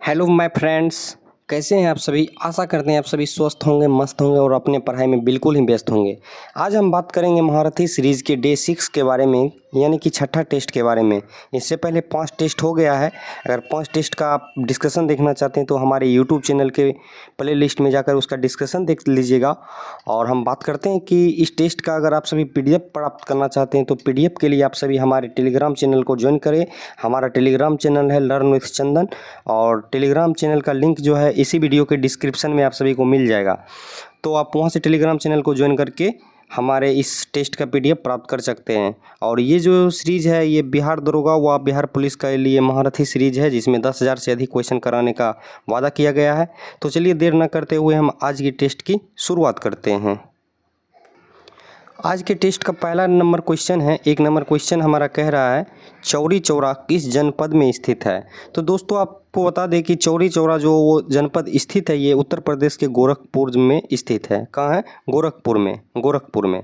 Hello my friends, कैसे हैं आप सभी। आशा करते हैं आप सभी स्वस्थ होंगे, मस्त होंगे और अपने पढ़ाई में बिल्कुल ही व्यस्त होंगे। आज हम बात करेंगे महारथी सीरीज़ के डे 6 के बारे में, यानी कि छठा टेस्ट के बारे में। इससे पहले 5 टेस्ट हो गया है। अगर 5 टेस्ट का आप डिस्कशन देखना चाहते हैं तो हमारे यूट्यूब चैनल के प्ले लिस्ट में जाकर उसका डिस्कशन देख लीजिएगा। और हम बात करते हैं कि इस टेस्ट का अगर आप सभी PDF प्राप्त करना चाहते हैं तो PDF के लिए आप सभी हमारे टेलीग्राम चैनल को ज्वाइन करें। हमारा टेलीग्राम चैनल है लर्न विथ चंदन, और टेलीग्राम चैनल का लिंक जो है इसी वीडियो के डिस्क्रिप्शन में आप सभी को मिल जाएगा। तो आप वहां से टेलीग्राम चैनल को ज्वाइन करके हमारे इस टेस्ट का PDF प्राप्त कर सकते हैं। और ये जो सीरीज़ है ये बिहार दरोगा व बिहार पुलिस के लिए महारथी सीरीज़ है, जिसमें 10,000 से अधिक क्वेश्चन कराने का वादा किया गया है। तो चलिए देर न करते हुए हम आज की टेस्ट की शुरुआत करते हैं। आज के टेस्ट का पहला नंबर क्वेश्चन है। 1 नंबर क्वेश्चन हमारा कह रहा है चौरी चौरा किस जनपद में स्थित है। तो दोस्तों आपको बता दें कि चौरी चौरा जो वो जनपद स्थित है ये उत्तर प्रदेश के गोरखपुर में स्थित है। कहाँ है? गोरखपुर में।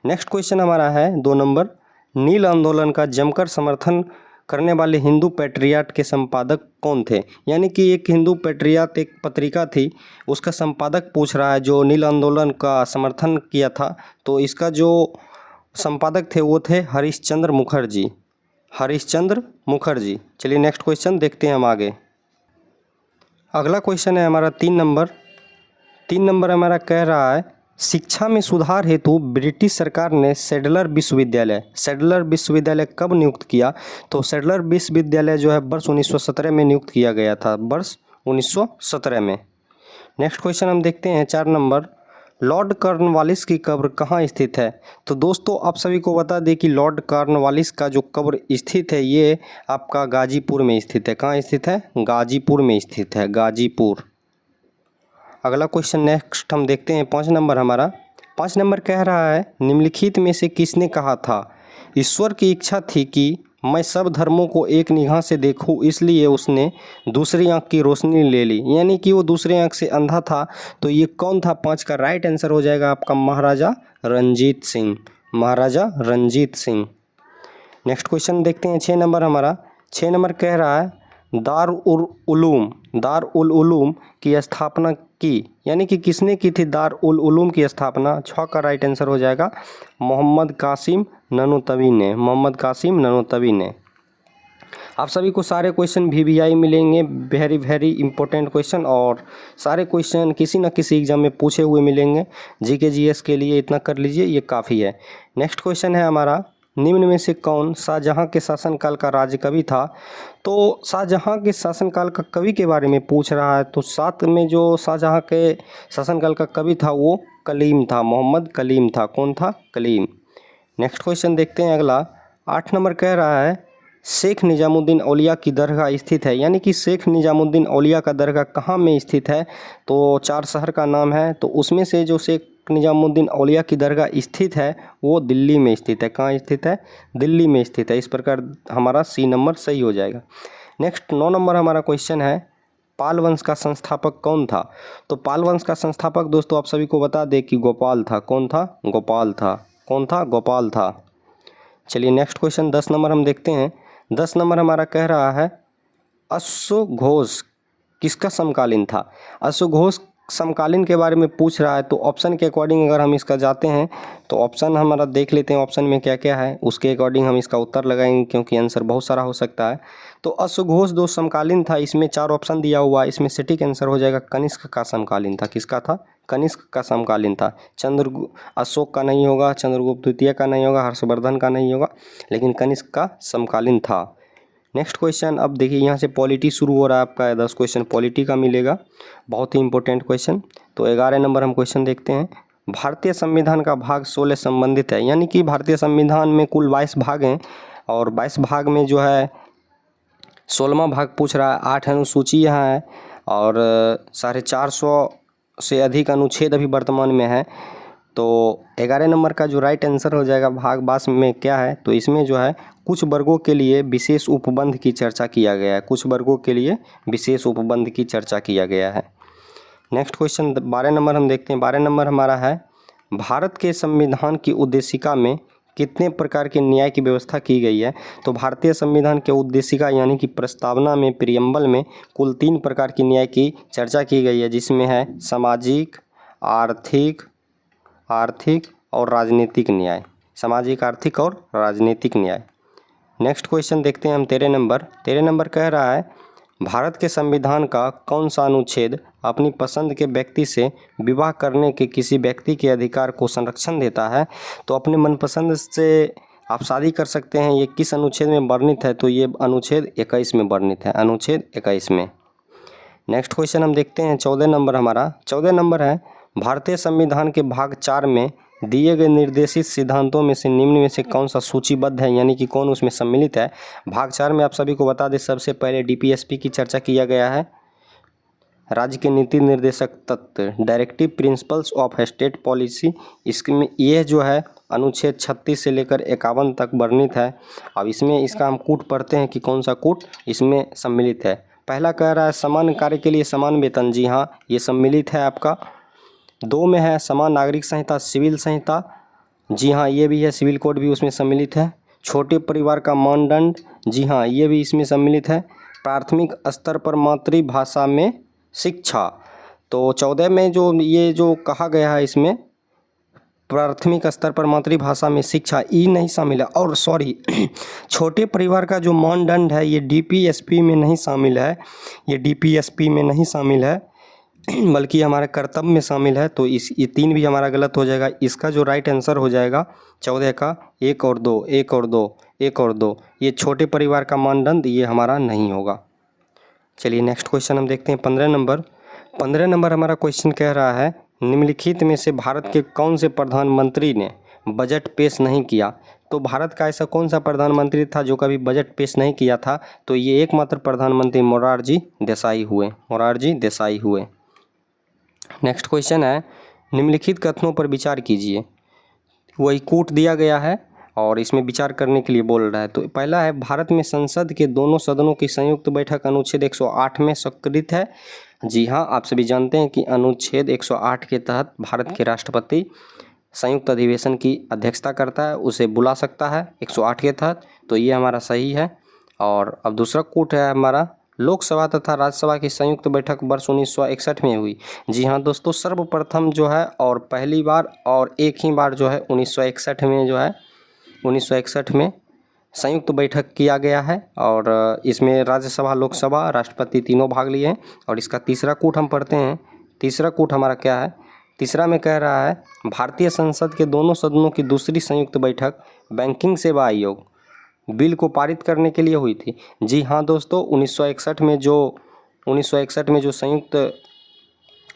नेक्स्ट क्वेश्चन हमारा है 2 नंबर, नील आंदोलन का जमकर समर्थन करने वाले हिंदू पैट्रियाट के संपादक कौन थे। यानी कि एक हिंदू पैट्रियाट एक पत्रिका थी, उसका संपादक पूछ रहा है जो नील आंदोलन का समर्थन किया था। तो इसका जो संपादक थे वो थे हरिश्चंद्र मुखर्जी। चलिए नेक्स्ट क्वेश्चन देखते हैं हम आगे। अगला क्वेश्चन है हमारा 3 नंबर हमारा कह रहा है शिक्षा में सुधार हेतु ब्रिटिश सरकार ने सैडलर विश्वविद्यालय कब नियुक्त किया। तो सैडलर विश्वविद्यालय जो है वर्ष 1917 में नियुक्त किया गया था, वर्ष 1917 में। नेक्स्ट क्वेश्चन हम देखते हैं 4 नंबर, लॉर्ड कॉर्नवालिस की कब्र कहाँ स्थित है। तो दोस्तों आप सभी को बता दें कि लॉर्ड कॉर्नवालिस का जो कब्र स्थित है ये आपका गाजीपुर में स्थित है। कहाँ स्थित है? गाजीपुर में स्थित है, गाजीपुर। अगला क्वेश्चन नेक्स्ट हम देखते हैं 5 नंबर हमारा। 5 नंबर कह रहा है निम्नलिखित में से किसने कहा था ईश्वर की इच्छा थी कि मैं सब धर्मों को एक निगाह से देखूं, इसलिए उसने दूसरी आंख की रोशनी ले ली। यानी कि वो दूसरी आंख से अंधा था। तो ये कौन था? 5 का राइट आंसर हो जाएगा आपका महाराजा रंजीत सिंह। नेक्स्ट क्वेश्चन देखते हैं 6 नंबर हमारा। 6 नंबर कह रहा है दार उल उलूम की स्थापना की, यानी कि किसने की थी दार उल उलूम की स्थापना। 6 का राइट आंसर हो जाएगा मोहम्मद कासिम ननोतवी ने। आप सभी को सारे क्वेश्चन VVI मिलेंगे, वेरी इंपॉर्टेंट क्वेश्चन, और सारे क्वेश्चन किसी न किसी एग्जाम में पूछे हुए मिलेंगे। GK GS के लिए इतना कर लीजिए, ये काफ़ी है। नेक्स्ट क्वेश्चन है हमारा निम्न में से कौन शाहजहां के शासनकाल का राज्य कवि था। तो शाहजहां के शासनकाल का कवि के बारे में पूछ रहा है। तो 7 में जो शाहजहां के शासनकाल का कवि था वो कलीम था, मोहम्मद कलीम था। कौन था? कलीम। नेक्स्ट क्वेश्चन देखते हैं अगला। 8 नंबर कह रहा है शेख निजामुद्दीन औलिया की दरगाह स्थित है। यानी कि शेख निजामुद्दीन औलिया का दरगाह कहाँ में स्थित है। तो 4 शहर का नाम है, तो उसमें से जो शेख निजामुद्दीन औलिया की दरगाह स्थित है वो दिल्ली में स्थित है। कहाँ स्थित है? दिल्ली में स्थित है। इस प्रकार हमारा C नंबर सही हो जाएगा। नेक्स्ट 9 नंबर हमारा क्वेश्चन है पाल वंश का संस्थापक कौन था। तो पाल वंश का संस्थापक दोस्तों आप सभी को बता दें कि गोपाल था। कौन था? गोपाल था। चलिए नेक्स्ट क्वेश्चन 10 नंबर हम देखते हैं। 10 नंबर हमारा कह रहा है अश्वघोष किसका समकालीन था। अश्वघोष समकालीन के बारे में पूछ रहा है। तो ऑप्शन के अकॉर्डिंग अगर हम इसका जाते हैं तो ऑप्शन हमारा देख लेते हैं, ऑप्शन में क्या क्या है, उसके अकॉर्डिंग हम इसका उत्तर लगाएंगे, क्योंकि आंसर बहुत सारा हो सकता है। तो अश्वघोष दो समकालीन था, इसमें 4 ऑप्शन दिया हुआ है, इसमें सटीक आंसर हो जाएगा कनिष्क का समकालीन था। किसका था? कनिष्क का समकालीन था। अशोक का नहीं होगा, चंद्रगुप्त द्वितीय का नहीं होगा, हर्षवर्धन का नहीं होगा, लेकिन कनिष्क का समकालीन था। नेक्स्ट क्वेश्चन अब देखिए, यहाँ से पॉलिटी शुरू हो रहा है आपका। 10 क्वेश्चन पॉलिटी का मिलेगा, बहुत ही इंपॉर्टेंट क्वेश्चन। तो 11 नंबर हम क्वेश्चन देखते हैं। भारतीय संविधान का भाग 16 संबंधित है। यानी कि भारतीय संविधान में कुल 22 भाग हैं, और 22 भाग में जो है 16वां भाग पूछ रहा है। 8 अनुसूची यहाँ है, और 450 से अधिक अनुच्छेद अभी वर्तमान में है। तो 11 नंबर का जो राइट आंसर हो जाएगा भाग 22 में क्या है। तो इसमें जो है कुछ वर्गों के लिए विशेष उपबंध की चर्चा किया गया है। नेक्स्ट क्वेश्चन 12 नंबर हम देखते हैं। 12 नंबर हमारा है भारत के संविधान की उद्देशिका में कितने प्रकार के न्याय की व्यवस्था की गई है? तो भारतीय संविधान के उद्देशिका यानी कि प्रस्तावना में, प्रियम्बल में कुल 3 प्रकार की न्याय की चर्चा की गई है, जिसमें है सामाजिक, आर्थिक और राजनीतिक न्याय। सामाजिक, आर्थिक और राजनीतिक न्याय। नेक्स्ट क्वेश्चन देखते हैं हम 13 नंबर कह रहा है, भारत के संविधान का कौन सा अनुच्छेद अपनी पसंद के व्यक्ति से विवाह करने के किसी व्यक्ति के अधिकार को संरक्षण देता है? तो अपने मनपसंद से आप शादी कर सकते हैं, ये किस अनुच्छेद में वर्णित है? तो ये अनुच्छेद 21 में वर्णित है, अनुच्छेद 21 में। नेक्स्ट क्वेश्चन हम देखते हैं 14 नंबर हमारा। 14 नंबर है, भारतीय संविधान के भाग 4 में दिए गए निर्देशित सिद्धांतों में से निम्न में से कौन सा सूचीबद्ध है, यानी कि कौन उसमें सम्मिलित है? भाग 4 में आप सभी को बता दें, सबसे पहले डीपीएसपी की चर्चा किया गया है, राज्य के नीति निर्देशक तत्व, directive principles of state policy. इसमें यह जो है अनुच्छेद 36 से लेकर 51 तक वर्णित है। अब इसमें इसका हम कूट पढ़ते हैं कि कौन सा कूट इसमें सम्मिलित है। पहला कह रहा है समान कार्य के लिए समान वेतन, जी हाँ ये सम्मिलित है आपका। 2 में है समान नागरिक संहिता, सिविल संहिता, जी हाँ ये भी है, सिविल कोड भी उसमें सम्मिलित है। छोटे परिवार का मानदंड, जी हाँ ये भी इसमें सम्मिलित है। प्राथमिक स्तर पर मातृभाषा में शिक्षा, तो 14 में जो ये जो कहा गया है इसमें प्राथमिक स्तर पर मातृभाषा में शिक्षा, ई नहीं शामिल है। और सॉरी छोटे परिवार का जो मानदंड है ये डीपीएसपी में नहीं शामिल है, ये डीपीएसपी में नहीं शामिल है बल्कि हमारे कर्तव्य में शामिल है। तो ये 3 भी हमारा गलत हो जाएगा। इसका जो राइट आंसर हो जाएगा 14 का 1 और 2, 1 और 2, 1 और 2, ये छोटे परिवार का मानदंड ये हमारा नहीं होगा। चलिए नेक्स्ट क्वेश्चन हम देखते हैं 15 नंबर। 15 नंबर हमारा क्वेश्चन कह रहा है, निम्नलिखित में से भारत के कौन से प्रधानमंत्री ने बजट पेश नहीं किया? तो भारत का ऐसा कौन सा प्रधानमंत्री था जो कभी बजट पेश नहीं किया था? तो ये एकमात्र प्रधानमंत्री मोरारजी देसाई हुए, मोरारजी देसाई हुए। नेक्स्ट क्वेश्चन है, निम्नलिखित कथनों पर विचार कीजिए। वही कूट दिया गया है और इसमें विचार करने के लिए बोल रहा है। तो पहला है, भारत में संसद के दोनों सदनों की संयुक्त बैठक अनुच्छेद 108 में स्वीकृत है। जी हाँ, आप सभी जानते हैं कि अनुच्छेद 108 के तहत भारत के राष्ट्रपति संयुक्त अधिवेशन की अध्यक्षता करता है, उसे बुला सकता है 108 के तहत, तो ये हमारा सही है। और अब दूसरा कूट है हमारा, लोकसभा तथा राज्यसभा की संयुक्त बैठक वर्ष 1961 में हुई। जी हाँ दोस्तों, सर्वप्रथम जो है और पहली बार और एक ही बार जो है 1961 में जो है 1961 में संयुक्त बैठक किया गया है और इसमें राज्यसभा, लोकसभा, राष्ट्रपति तीनों भाग लिए हैं। और इसका तीसरा कूट हम पढ़ते हैं। तीसरा कूट हमारा क्या है? तीसरा में कह रहा है, भारतीय संसद के दोनों सदनों की दूसरी संयुक्त बैठक बैंकिंग सेवा आयोग बिल को पारित करने के लिए हुई थी। जी हाँ दोस्तों, 1961 में जो संयुक्त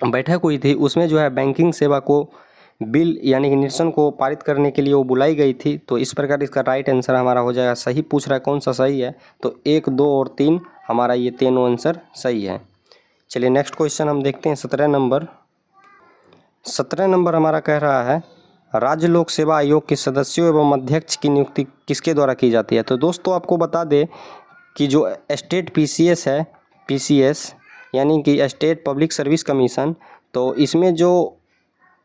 बैठक हुई थी उसमें जो है बैंकिंग सेवा को बिल यानी कि निरसन को पारित करने के लिए वो बुलाई गई थी। तो इस प्रकार इसका राइट आंसर हमारा हो जाएगा, सही पूछ रहा है कौन सा सही है, तो 1, 2 और 3 हमारा ये तीनों आंसर सही है। चलिए नेक्स्ट क्वेश्चन हम देखते हैं 17 नंबर। 17 नंबर हमारा कह रहा है, राज्य लोक सेवा आयोग के सदस्यों एवं अध्यक्ष की नियुक्ति किसके द्वारा की जाती है? तो दोस्तों आपको बता दें कि जो स्टेट पीसीएस है, पीसीएस यानी कि स्टेट पब्लिक सर्विस कमीशन, तो इसमें जो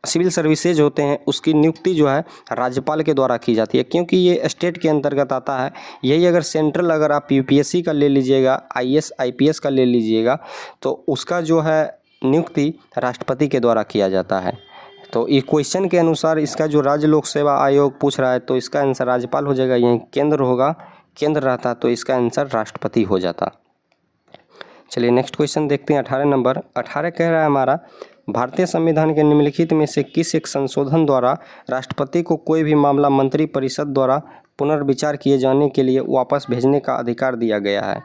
सिविल सर्विसेज होते हैं उसकी नियुक्ति जो है राज्यपाल के द्वारा की जाती है, क्योंकि ये स्टेट के अंतर्गत आता है। यही अगर सेंट्रल अगर आप यूपीएससी का ले लीजिएगा, आईएएस आईपीएस का ले लीजिएगा, तो उसका जो है नियुक्ति राष्ट्रपति के द्वारा किया जाता है। तो इस क्वेश्चन के अनुसार इसका जो राज्य लोक सेवा आयोग पूछ रहा है तो इसका आंसर राज्यपाल हो जाएगा, यहीं केंद्र होगा, केंद्र रहता तो इसका आंसर राष्ट्रपति हो जाता। चलिए नेक्स्ट क्वेश्चन देखते हैं 18 नंबर। 18 कह रहा है हमारा, भारतीय संविधान के निम्नलिखित में से किस एक संशोधन द्वारा राष्ट्रपति को कोई भी मामला मंत्रिपरिषद द्वारा पुनर्विचार किए जाने के लिए वापस भेजने का अधिकार दिया गया है?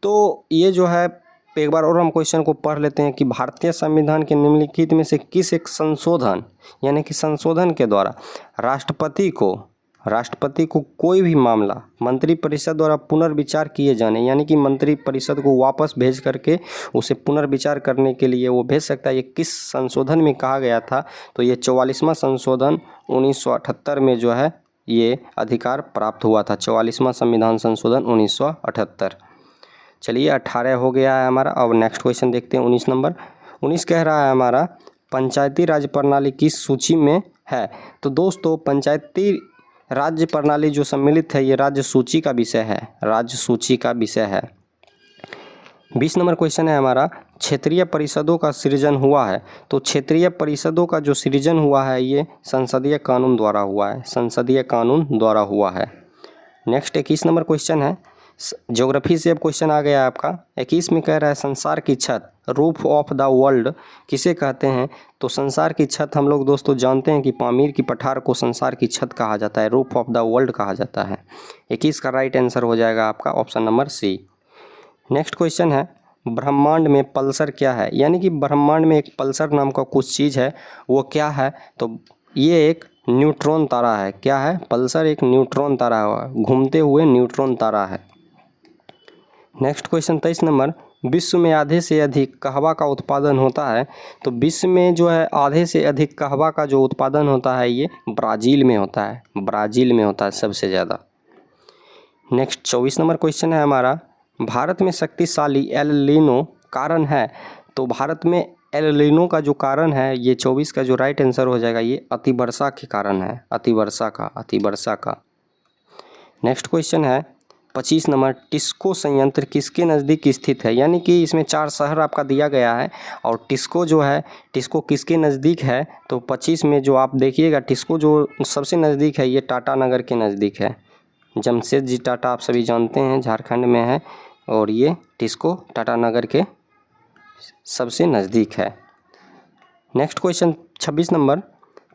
तो ये जो है एक बार और हम क्वेश्चन को पढ़ लेते हैं कि भारतीय संविधान के निम्नलिखित में से किस एक संशोधन यानी कि संशोधन के द्वारा राष्ट्रपति को कोई भी मामला मंत्रिपरिषद द्वारा पुनर्विचार किए जाने यानी कि मंत्रिपरिषद को वापस भेज करके उसे पुनर्विचार करने के लिए वो भेज सकता है। ये किस संशोधन में कहा गया था? तो ये 44वां संशोधन 1978 में जो है ये अधिकार प्राप्त हुआ था, 44वां संविधान संशोधन 1978। चलिए 18 हो गया है हमारा। अब नेक्स्ट क्वेश्चन देखते हैं 19 नंबर। 19 कह रहा है हमारा, पंचायती राज प्रणाली किस सूची में है? तो दोस्तों पंचायती राज्य प्रणाली जो सम्मिलित है ये राज्य सूची का विषय है, राज्य सूची का विषय है। 20 नंबर क्वेश्चन है हमारा, क्षेत्रीय परिषदों का सृजन हुआ है। तो क्षेत्रीय परिषदों का जो सृजन हुआ है ये संसदीय कानून द्वारा हुआ है, संसदीय कानून द्वारा हुआ है। नेक्स्ट 21 नंबर क्वेश्चन है, ज्योग्राफी से अब क्वेश्चन आ गया आपका। 21 में कह रहा है संसार की छत, रूफ ऑफ द वर्ल्ड किसे कहते हैं। तो संसार की छत हम लोग दोस्तों जानते हैं कि पामीर की पठार को संसार की छत कहा जाता है, रूफ ऑफ द वर्ल्ड कहा जाता है। 21 का राइट आंसर हो जाएगा आपका option number C. Next question है, ब्रह्मांड में पल्सर क्या है, यानी कि ब्रह्मांड में एक पल्सर नाम का कुछ चीज़ है, वो क्या है। तो ये एक न्यूट्रॉन तारा है। क्या है, पल्सर एक न्यूट्रॉन तारा है, घूमते हुए न्यूट्रॉन तारा है। नेक्स्ट क्वेश्चन 23 नंबर, विश्व में आधे से अधिक कहवा का उत्पादन होता है। तो विश्व में जो है आधे से अधिक कहवा का जो उत्पादन होता है ये ब्राज़ील में होता है, ब्राज़ील में होता है सबसे ज़्यादा। नेक्स्ट 24 नंबर क्वेश्चन है हमारा, भारत में शक्तिशाली एल नीनो कारण है। तो भारत में एल नीनो का जो कारण है ये 24 का जो राइट आंसर हो जाएगा ये अतिवर्षा के कारण है, अतिवर्षा का। नेक्स्ट क्वेश्चन है 25 नंबर, टिस्को संयंत्र किसके नज़दीक स्थित है, यानी कि इसमें 4 शहर आपका दिया गया है और टिस्को जो है, टिस्को किसके नज़दीक है। तो 25 में जो आप देखिएगा टिस्को जो सबसे नज़दीक है ये टाटा नगर के नज़दीक है। जमशेदजी टाटा आप सभी जानते हैं झारखंड में है और ये टिस्को टाटा नगर के सबसे नज़दीक है। नेक्स्ट क्वेश्चन 26 नंबर,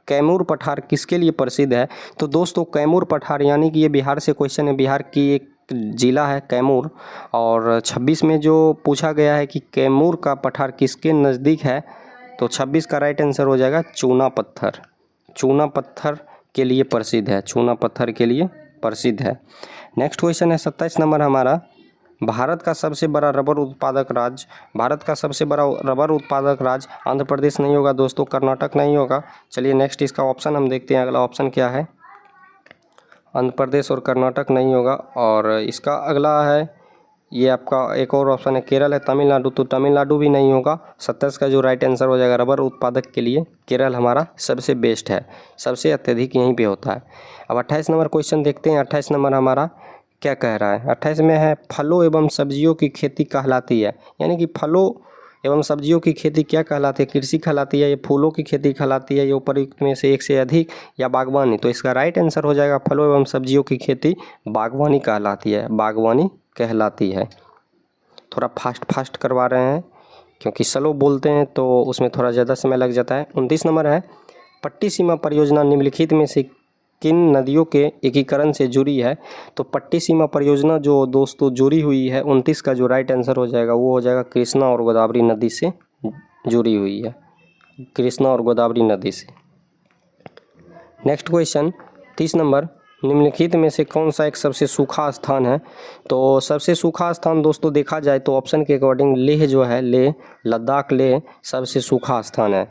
कैमूर पठार किसके लिए प्रसिद्ध है। तो दोस्तों कैमूर पठार यानी कि ये बिहार से क्वेश्चन है, बिहार की एक ज़िला है कैमूर। और 26 में जो पूछा गया है कि कैमूर का पठार किसके नज़दीक है, तो 26 का राइट आंसर हो जाएगा चूना पत्थर, चूना पत्थर के लिए प्रसिद्ध है, चूना पत्थर के लिए प्रसिद्ध है। नेक्स्ट क्वेश्चन है 27 नंबर हमारा, भारत का सबसे बड़ा रबर उत्पादक राज्य, भारत का सबसे बड़ा रबर उत्पादक राज्य आंध्र प्रदेश नहीं होगा दोस्तों, कर्नाटक नहीं होगा। चलिए नेक्स्ट इसका ऑप्शन हम देखते हैं, अगला ऑप्शन क्या है, आंध्र प्रदेश और कर्नाटक नहीं होगा। और इसका अगला है ये आपका एक और ऑप्शन है केरल है, तमिलनाडु, तो तमिलनाडु भी नहीं होगा। 27 का जो राइट आंसर हो जाएगा रबर उत्पादक के लिए केरल हमारा सबसे बेस्ट है, सबसे अत्यधिक यहीं पे होता है। अब 28 नंबर क्वेश्चन देखते हैं। 28 नंबर हमारा क्या कह रहा है, 28 में है फलों एवं सब्जियों की खेती कहलाती है, यानी कि फलों एवं सब्जियों की खेती क्या कहलाती है, कृषि कहलाती है, ये फूलों की खेती कहलाती है, ये उपयुक्त में से एक से अधिक, या बागवानी। तो इसका राइट आंसर हो जाएगा फलों एवं सब्जियों की खेती बागवानी कहलाती है, बागवानी कहलाती है। थोड़ा फास्ट करवा रहे हैं क्योंकि स्लो बोलते हैं तो उसमें थोड़ा ज़्यादा समय लग जाता है। 29 नंबर है, पट्टी सीमा परियोजना निम्नलिखित में से किन नदियों के एकीकरण से जुड़ी है। तो पट्टी सीमा परियोजना जो दोस्तों जुड़ी हुई है, 29 का जो राइट आंसर हो जाएगा वो हो जाएगा कृष्णा और गोदावरी नदी से जुड़ी हुई है, कृष्णा और गोदावरी नदी से। नेक्स्ट क्वेश्चन 30 नंबर, निम्नलिखित में से कौन सा एक सबसे सूखा स्थान है। तो सबसे सूखा स्थान दोस्तों देखा जाए तो ऑप्शन के अकॉर्डिंग लेह जो है, लेह लद्दाख लेह सबसे सूखा स्थान है।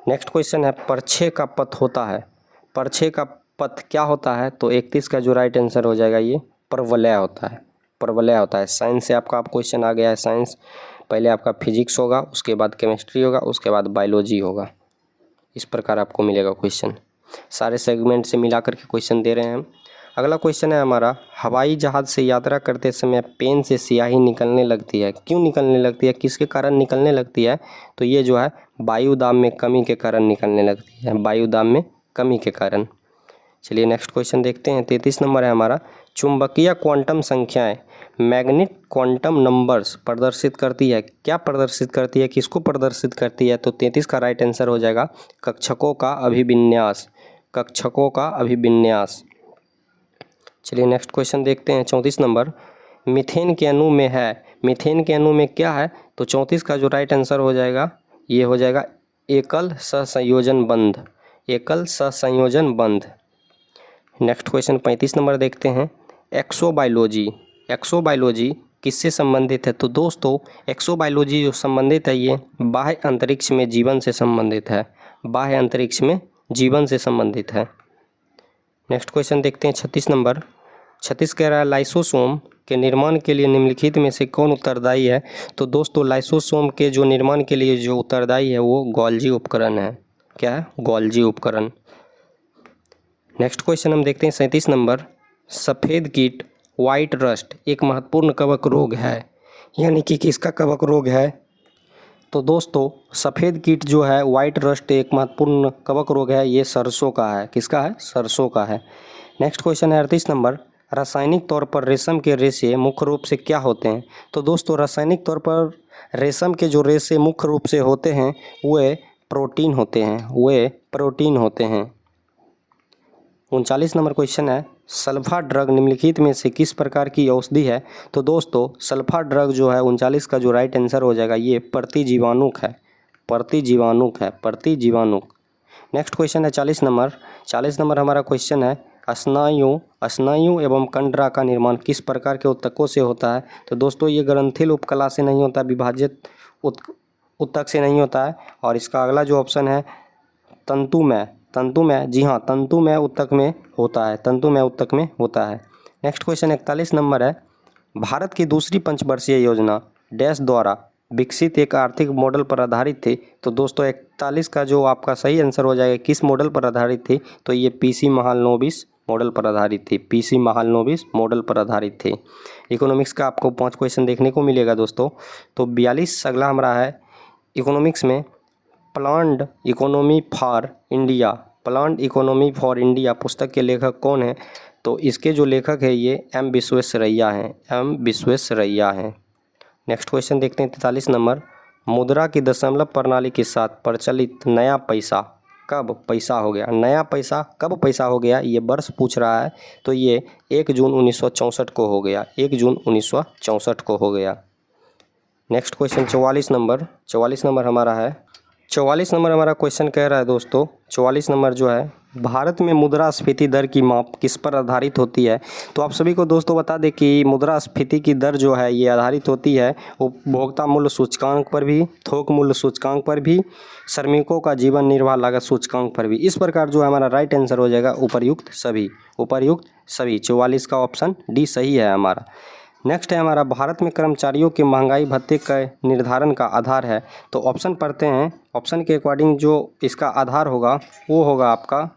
नेक्स्ट क्वेश्चन है, परछे का पथ होता है, परछे का पथ क्या होता है। तो 31 का जो राइट आंसर हो जाएगा ये परवलय होता है, परवलय होता है। साइंस से आपका क्वेश्चन आ गया है, साइंस पहले आपका फिजिक्स होगा, उसके बाद केमिस्ट्री होगा, उसके बाद बायोलॉजी होगा, इस प्रकार आपको मिलेगा क्वेश्चन। सारे सेगमेंट से मिला करके क्वेश्चन दे रहे हैं हम। अगला क्वेश्चन है हमारा, हवाई जहाज़ से यात्रा करते समय पेन से स्याही निकलने लगती है, क्यों निकलने लगती है, किसके कारण निकलने लगती है। तो ये जो है वायु दाब में कमी के कारण निकलने लगती है, वायु दाब में कमी के कारण। चलिए नेक्स्ट क्वेश्चन देखते हैं। 33 नंबर है हमारा, चुंबकीय क्वांटम संख्याएं मैग्नेट क्वांटम नंबर्स प्रदर्शित करती है, क्या प्रदर्शित करती है, किसको प्रदर्शित करती है। तो 33 का राइट आंसर हो जाएगा कक्षकों का अभिविन्यास, कक्षकों का अभिविन्यास। चलिए नेक्स्ट क्वेश्चन देखते हैं। 34 नंबर, मीथेन के अणु में है, मीथेन के अणु में क्या है। तो 34 का जो राइट आंसर हो जाएगा ये हो जाएगा एकल सहसंयोजन बंध, एकल सहसंयोजन बंध। नेक्स्ट क्वेश्चन 35 नंबर देखते हैं। एक्सोबायोलॉजी, एक्सोबायोलॉजी किससे संबंधित है। तो दोस्तों एक्सोबायोलॉजी जो संबंधित है ये बाह्य अंतरिक्ष में जीवन से संबंधित है, बाह्य अंतरिक्ष में जीवन से संबंधित है। नेक्स्ट क्वेश्चन देखते हैं 36 नंबर। 36 कह रहा है लाइसोसोम के निर्माण के लिए निम्नलिखित में से कौन उत्तरदायी है। तो दोस्तों लाइसोसोम के जो निर्माण के लिए जो उत्तरदायी है वो गोल्जी उपकरण है। क्या है, गोल्जी उपकरण। नेक्स्ट क्वेश्चन हम देखते हैं 37 नंबर। सफ़ेद कीट वाइट रस्ट एक महत्वपूर्ण कवक रोग है, यानी कि किसका कवक रोग है? तो दोस्तों सफ़ेद कीट जो है वाइट रस्ट एक महत्वपूर्ण कवक रोग है, ये सरसों का है। किसका है? सरसों का है। नेक्स्ट क्वेश्चन है 38 नंबर। रासायनिक तौर पर रेशम के रेशे मुख्य रूप से क्या होते हैं? तो दोस्तों रासायनिक तौर पर रेशम के जो रेशे मुख्य रूप से होते हैं वे प्रोटीन होते हैं। 39 नंबर क्वेश्चन है। सल्फा ड्रग निम्नलिखित में से किस प्रकार की औषधि है? तो दोस्तों सल्फा ड्रग जो है 39 का जो राइट आंसर हो जाएगा ये प्रतिजीवाणुक है। नेक्स्ट क्वेश्चन है 40 नंबर। 40 नंबर हमारा क्वेश्चन है। स्नायु एवं कंडरा का निर्माण किस प्रकार के ऊतकों से होता है? तो दोस्तों ये ग्रंथिल उपकला से नहीं होता, विभाजित ऊतक से नहीं होता है। और इसका अगला जो ऑप्शन है तंतुमय, जी हाँ तंतुमय ऊतक में होता है। नेक्स्ट क्वेश्चन 41 नंबर है। भारत की दूसरी पंचवर्षीय योजना डैश द्वारा विकसित एक आर्थिक मॉडल पर आधारित थी। तो दोस्तों 41 का जो आपका सही आंसर हो जाएगा किस मॉडल पर आधारित थी? तो ये पीसी महालनोबिस मॉडल पर आधारित थी। इकोनॉमिक्स का आपको 5 क्वेश्चन देखने को मिलेगा दोस्तों। तो 42 अगला हमारा है इकोनॉमिक्स में। प्लान्ड इकोनॉमी फॉर इंडिया पुस्तक के लेखक कौन है? तो इसके जो लेखक है ये एम विश्वेश्वरैया हैं। नेक्स्ट क्वेश्चन देखते हैं 43 नंबर। मुद्रा की दशमलव प्रणाली के साथ प्रचलित नया पैसा कब पैसा हो गया? ये वर्ष पूछ रहा है। तो ये 1 जून 1964 को हो गया। नेक्स्ट क्वेश्चन 44 नंबर हमारा क्वेश्चन कह रहा है दोस्तों। 44 नंबर जो है भारत में मुद्रास्फीति दर की माप किस पर आधारित होती है? तो आप सभी को दोस्तों बता दें कि मुद्रास्फीति की दर जो है ये आधारित होती है उपभोक्ता मूल्य सूचकांक पर भी, थोक मूल्य सूचकांक पर भी, श्रमिकों का जीवन निर्वाह लागत सूचकांक पर भी। इस प्रकार जो है हमारा राइट आंसर हो जाएगा उपर्युक्त सभी। 44 का ऑप्शन डी सही है हमारा। नेक्स्ट है हमारा भारत में कर्मचारियों के महंगाई भत्ते का निर्धारण का आधार है। तो ऑप्शन पढ़ते हैं। ऑप्शन के अकॉर्डिंग जो इसका आधार होगा वो होगा आपका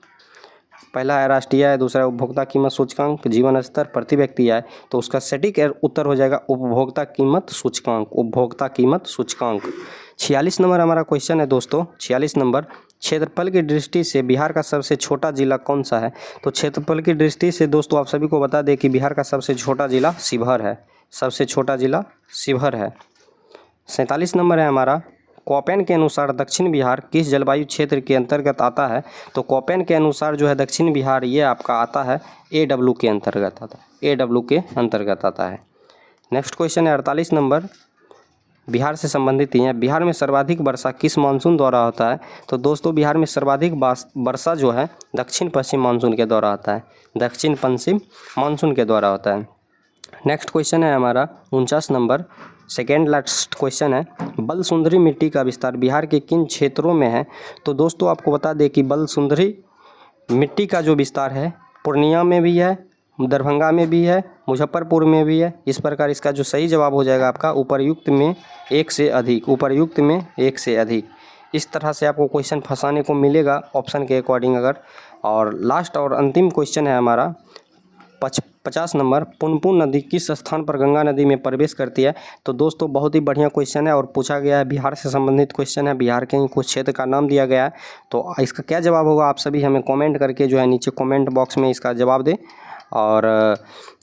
पहला है राष्ट्रीय आय, दूसरा है उपभोक्ता कीमत सूचकांक, जीवन स्तर, प्रति व्यक्ति आय। तो उसका सटीक उत्तर हो जाएगा उपभोक्ता कीमत सूचकांक। 46 नंबर हमारा क्वेश्चन है दोस्तों। 46 नंबर। क्षेत्रफल की दृष्टि से बिहार का सबसे छोटा जिला कौन सा है? तो क्षेत्रफल की दृष्टि से दोस्तों आप सभी को बता दें कि बिहार का सबसे छोटा जिला शिवहर है। 47 नंबर है हमारा। कोपेन के अनुसार दक्षिण बिहार किस जलवायु क्षेत्र के अंतर्गत आता है? तो कोपेन के अनुसार जो है दक्षिण बिहार ये आपका आता है AW के अंतर्गत आता है। नेक्स्ट क्वेश्चन है 48 नंबर। बिहार से संबंधित ही है। बिहार में सर्वाधिक वर्षा किस मानसून द्वारा होता है? तो दोस्तों बिहार में सर्वाधिक वर्षा जो है दक्षिण पश्चिम मानसून के द्वारा होता है। नेक्स्ट क्वेश्चन है हमारा 49 नंबर। सेकेंड लास्ट क्वेश्चन है। बलसुंदरी मिट्टी का विस्तार बिहार के किन क्षेत्रों में है? तो दोस्तों आपको बता दें कि बलसुंदरी मिट्टी का जो विस्तार है पूर्णिया में भी है, दरभंगा में भी है, मुजफ्फरपुर में भी है। इस प्रकार इसका जो सही जवाब हो जाएगा आपका उपर्युक्त में एक से अधिक। इस तरह से आपको क्वेश्चन फंसाने को मिलेगा ऑप्शन के अकॉर्डिंग अगर। और लास्ट और अंतिम क्वेश्चन है हमारा 50 नंबर। पुनपुन नदी किस स्थान पर गंगा नदी में प्रवेश करती है? तो दोस्तों बहुत ही बढ़िया क्वेश्चन है और पूछा गया है, बिहार से संबंधित क्वेश्चन है। बिहार के ही कुछ क्षेत्र का नाम दिया गया है। तो इसका क्या जवाब होगा आप सभी हमें कमेंट करके जो है नीचे कमेंट बॉक्स में इसका जवाब दें। और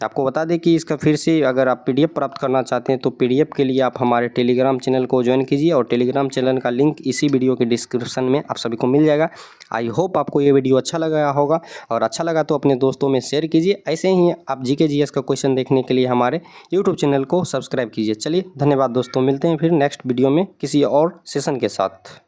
आपको बता दें कि इसका फिर से अगर आप PDF प्राप्त करना चाहते हैं तो PDF के लिए आप हमारे टेलीग्राम चैनल को ज्वाइन कीजिए और टेलीग्राम चैनल का लिंक इसी वीडियो के डिस्क्रिप्शन में आप सभी को मिल जाएगा। आई होप आपको ये वीडियो अच्छा लगा होगा और अच्छा लगा तो अपने दोस्तों में शेयर कीजिए। ऐसे ही आप GK GS का क्वेश्चन देखने के लिए हमारे YouTube चैनल को सब्सक्राइब कीजिए। चलिए धन्यवाद दोस्तों, मिलते हैं फिर नेक्स्ट वीडियो में किसी और सेशन के साथ।